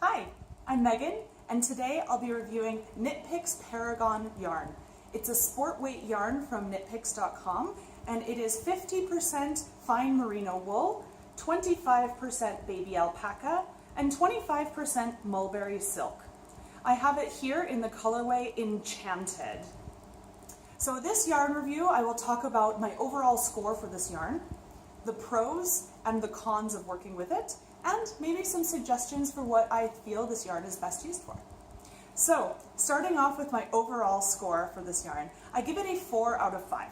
Hi, I'm Megan, and today I'll be reviewing Knitpicks Paragon yarn. It's a sport weight yarn from knitpicks.com, and it is 50% fine merino wool, 25% baby alpaca, and 25% mulberry silk. I have it here in the colorway Enchanted. So this yarn review, I will talk about my overall score for this yarn, the pros and the cons of working with it, and maybe some suggestions for what I feel this yarn is best used for. So, starting off with my overall score for this yarn, I give it a 4 out of 5.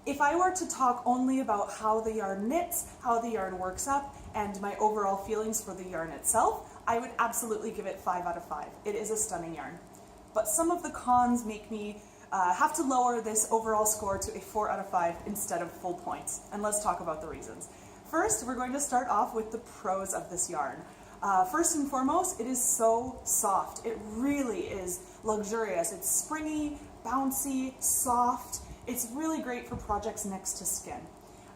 If I were to talk only about how the yarn knits, how the yarn works up, and my overall feelings for the yarn itself, I would absolutely give it 5 out of 5. It is a stunning yarn. But some of the cons make me have to lower this overall score to a 4 out of 5 instead of full points. And let's talk about the reasons. First, we're going to start off with the pros of this yarn. First and foremost, it is so soft. It really is luxurious. It's springy, bouncy, soft. It's really great for projects next to skin.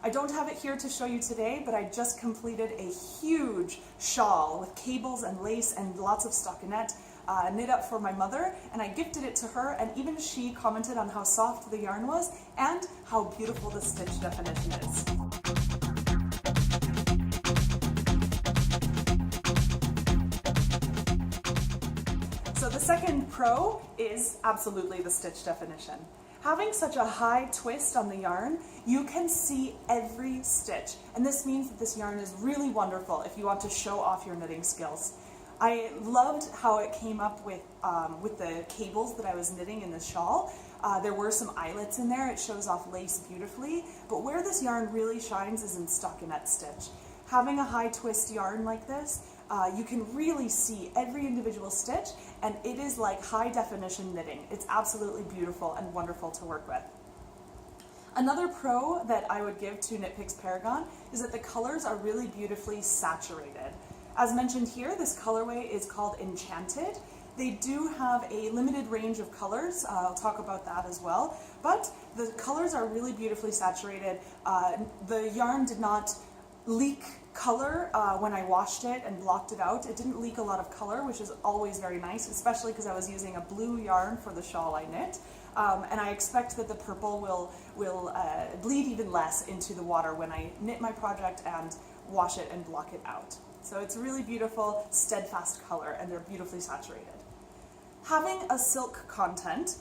I don't have it here to show you today, but I just completed a huge shawl with cables and lace and lots of stockinette knit up for my mother, and I gifted it to her, and even she commented on how soft the yarn was and how beautiful the stitch definition is. So the second pro is absolutely the stitch definition. Having such a high twist on the yarn, you can see every stitch, and this means that this yarn is really wonderful if you want to show off your knitting skills. I loved how it came up with the cables that I was knitting in the shawl. There were some eyelets in there. It shows off lace beautifully, but where this yarn really shines is in stockinette stitch. Having a high twist yarn like this, you can really see every individual stitch, and it is like high definition knitting. It's absolutely beautiful and wonderful to work with. Another pro that I would give to Knitpicks Paragon is that the colors are really beautifully saturated. As mentioned here, this colorway is called Enchanted. They do have a limited range of colors. I'll talk about that as well, but the colors are really beautifully saturated. The yarn did not leak color when I washed it and blocked it out. It didn't leak a lot of color, which is always very nice, especially because I was using a blue yarn for the shawl I knit. And I expect that the purple will bleed even less into the water when I knit my project and wash it and block it out. So it's really beautiful, steadfast color, and they're beautifully saturated. Having a silk content,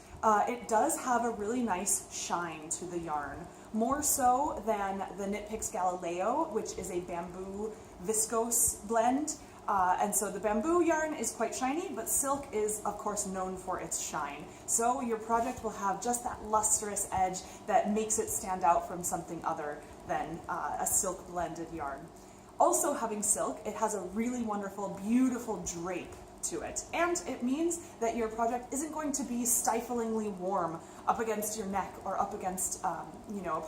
it does have a really nice shine to the yarn, more so than the Knitpicks Galileo, which is a bamboo viscose blend. And so the bamboo yarn is quite shiny, but silk is, of course, known for its shine. So your project will have just that lustrous edge that makes it stand out from something other than a silk blended yarn. Also, having silk, it has a really wonderful, beautiful drape to it, and it means that your project isn't going to be stiflingly warm up against your neck or up against a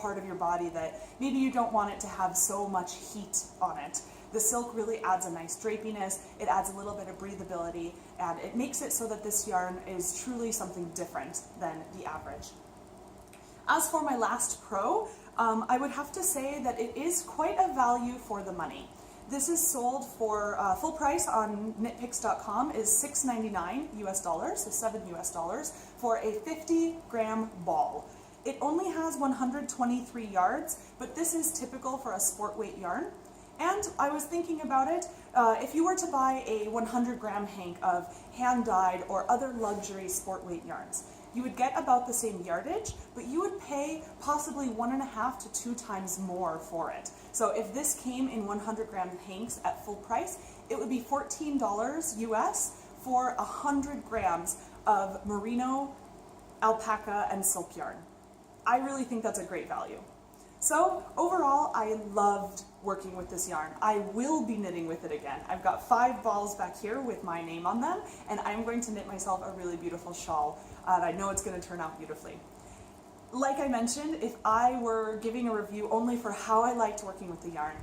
part of your body that maybe you don't want it to have so much heat on it. The silk really adds a nice drapiness, it adds a little bit of breathability, and it makes it so that this yarn is truly something different than the average. As for my last pro, I would have to say that it is quite a value for the money. This is sold for full price on knitpicks.com is $6.99 US dollars, so $7 US dollars, for a 50-gram ball. It only has 123 yards, but this is typical for a sport weight yarn. And I was thinking about it, if you were to buy a 100-gram hank of hand-dyed or other luxury sport weight yarns, you would get about the same yardage, but you would pay possibly 1.5 to 2 times more for it. So if this came in 100-gram hanks at full price, it would be $14 US for 100 grams of merino, alpaca, and silk yarn. I really think that's a great value. So overall, I loved working with this yarn. I will be knitting with it again. I've got 5 balls back here with my name on them, and I'm going to knit myself a really beautiful shawl. And I know it's going to turn out beautifully. Like I mentioned, if I were giving a review only for how I liked working with the yarn,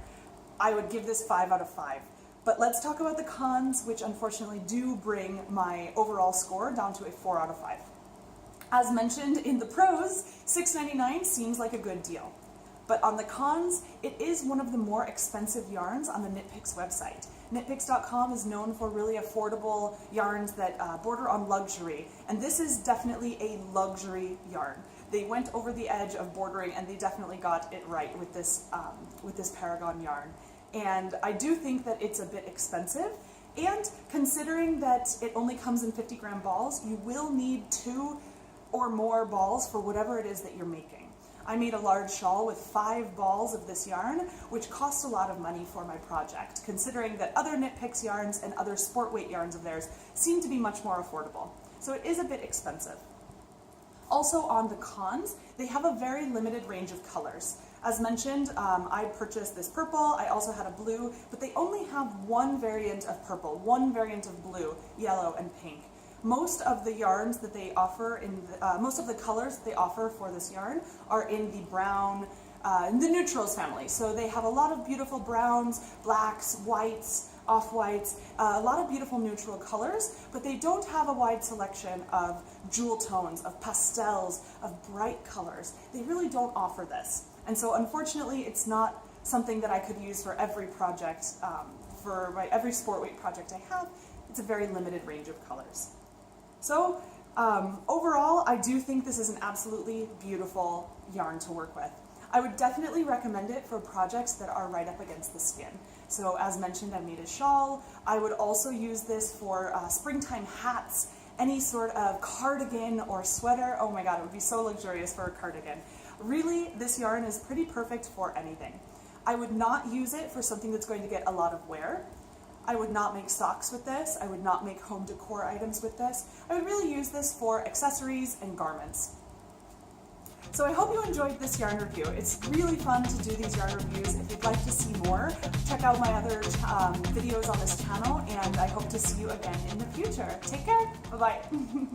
I would give this 5 out of 5. But let's talk about the cons, which unfortunately do bring my overall score down to a 4 out of 5. As mentioned in the pros, $6.99 seems like a good deal. But on the cons, it is one of the more expensive yarns on the Knitpicks website. Knitpicks.com is known for really affordable yarns that border on luxury, and this is definitely a luxury yarn. They went over the edge of bordering, and they definitely got it right with this Paragon yarn. And I do think that it's a bit expensive, and considering that it only comes in 50-gram balls, you will need 2 or more balls for whatever it is that you're making. I made a large shawl with 5 balls of this yarn, which cost a lot of money for my project, considering that other Knit Picks yarns and other sport weight yarns of theirs seem to be much more affordable. So it is a bit expensive. Also on the cons, they have a very limited range of colors. As mentioned, I purchased this purple, I also had a blue, but they only have one variant of purple, one variant of blue, yellow, and pink. Most of the yarns that they offer, most of the colors that they offer for this yarn are in the brown, the neutrals family. So they have a lot of beautiful browns, blacks, whites, off-whites, a lot of beautiful neutral colors, but they don't have a wide selection of jewel tones, of pastels, of bright colors. They really don't offer this. And so unfortunately, it's not something that I could use for every project, for every sport weight project I have. It's a very limited range of colors. So overall, I do think this is an absolutely beautiful yarn to work with. I would definitely recommend it for projects that are right up against the skin. So as mentioned, I made a shawl. I would also use this for springtime hats, any sort of cardigan or sweater. Oh my God, it would be so luxurious for a cardigan. Really, this yarn is pretty perfect for anything. I would not use it for something that's going to get a lot of wear. I would not make socks with this. I would not make home decor items with this. I would really use this for accessories and garments. So I hope you enjoyed this yarn review. It's really fun to do these yarn reviews. If you'd like to see more, check out my other videos on this channel, and I hope to see you again in the future. Take care. Bye-bye.